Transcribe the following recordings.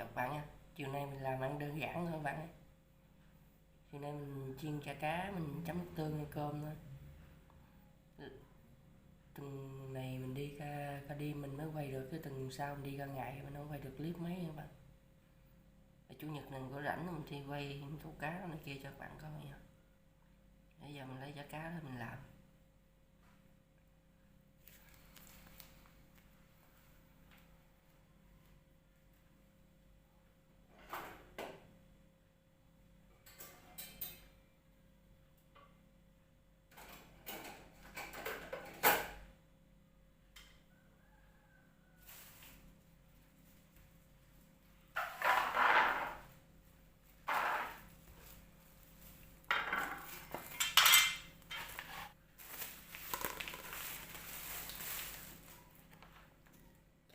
Chào các bạn nha. Chiều nay mình làm ăn đơn giản thôi các bạn ơi. Chiều nay mình chiên chả cá, mình chấm nước tương cơm thôi. Tuần này mình đi ca đêm mình mới quay được, cái tuần sau mình đi ca ngày mình không quay được clip mấy các bạn. Chủ nhật mình có rảnh mình thì quay câu cá này kia cho các bạn coi nha. Bây giờ mình lấy chả cá đó mình làm.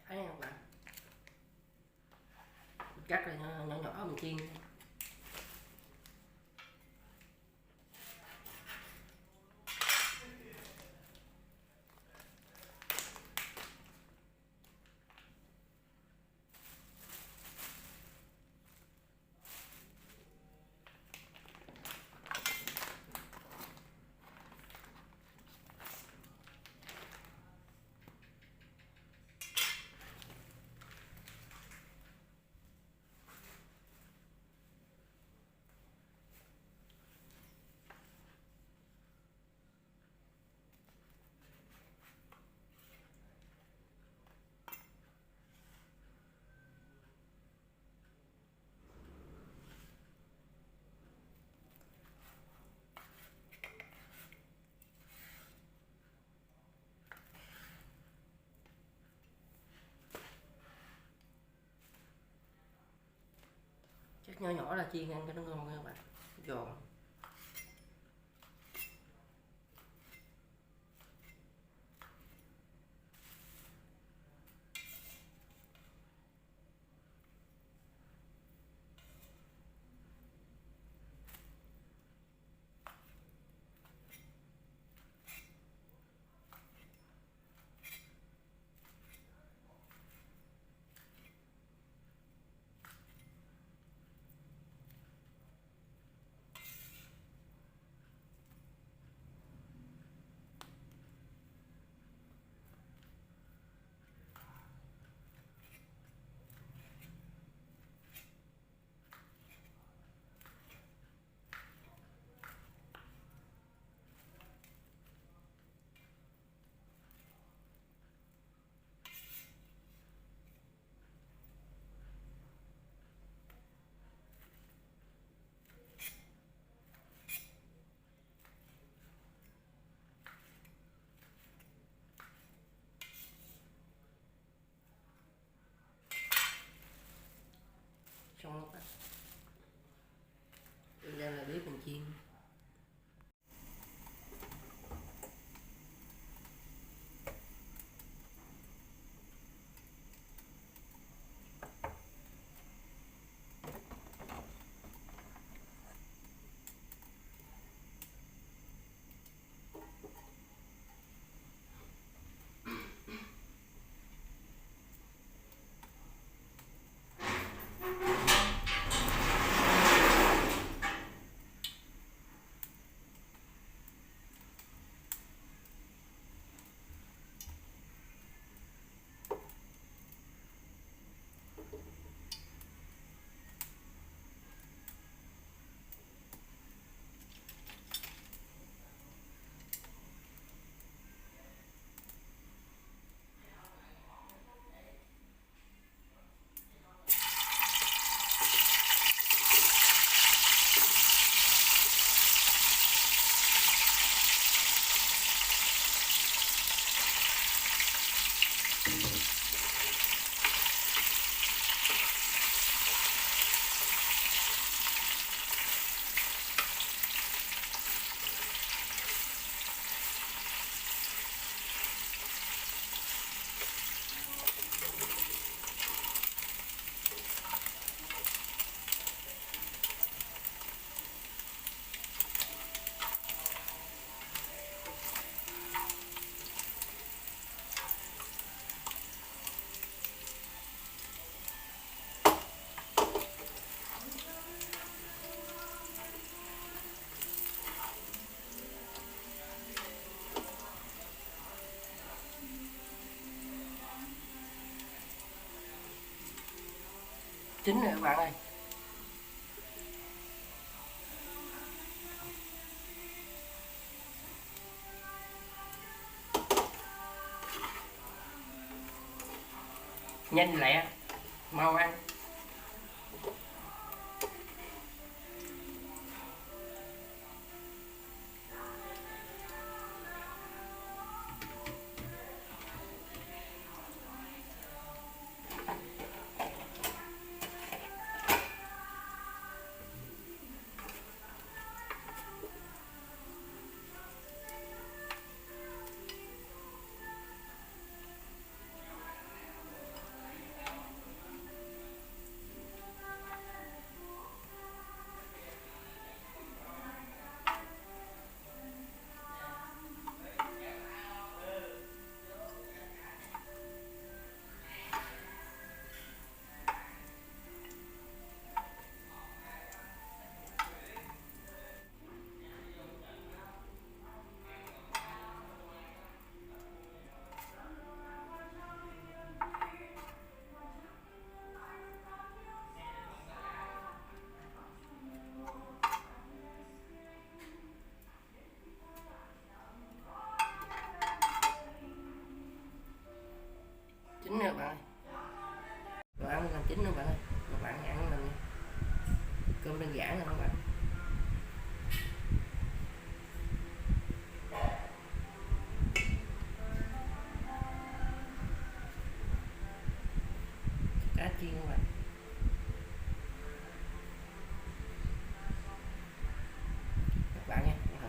Chả nha các bạn. Mình cắt ra nhỏ nhỏ mình chiên. Cắt nhỏ nhỏ là chiên ăn cho nó ngon các bạn. Giòn. Chín rồi các bạn ơi. Nhanh lẹ, mau ăn. Chín rồi các bạn ơi. Đồ ăn làm chín rồi các bạn ơi. Các bạn ăn mình cơm đơn giản rồi các bạn. Cá chiên các bạn. Các bạn nha, thử.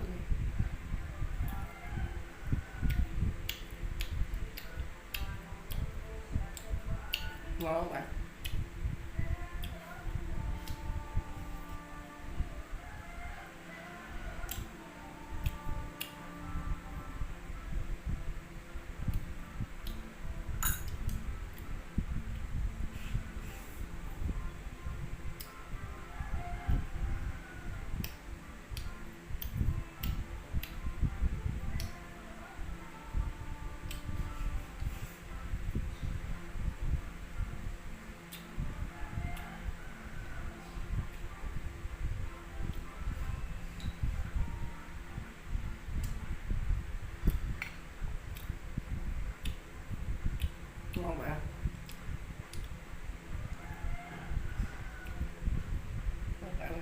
Ngon các bạn. Ngon bạn. Các bạn.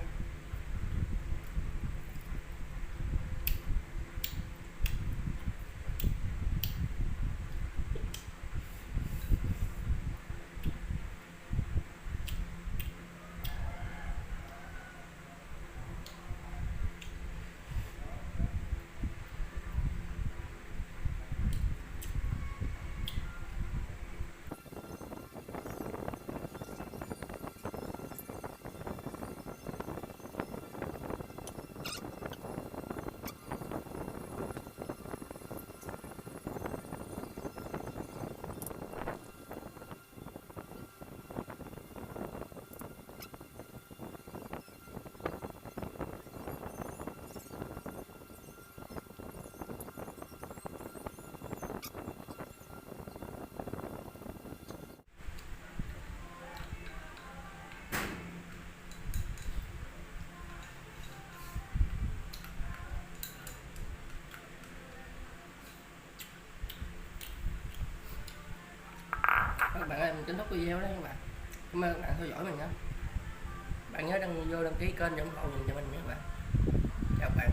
Các bạn ơi, mình kết thúc video đó các bạn. Cảm ơn các bạn theo dõi mình nhé. Bạn nhớ vô đăng ký kênh để ủng hộ mình cho mình nhé các bạn. Chào các bạn.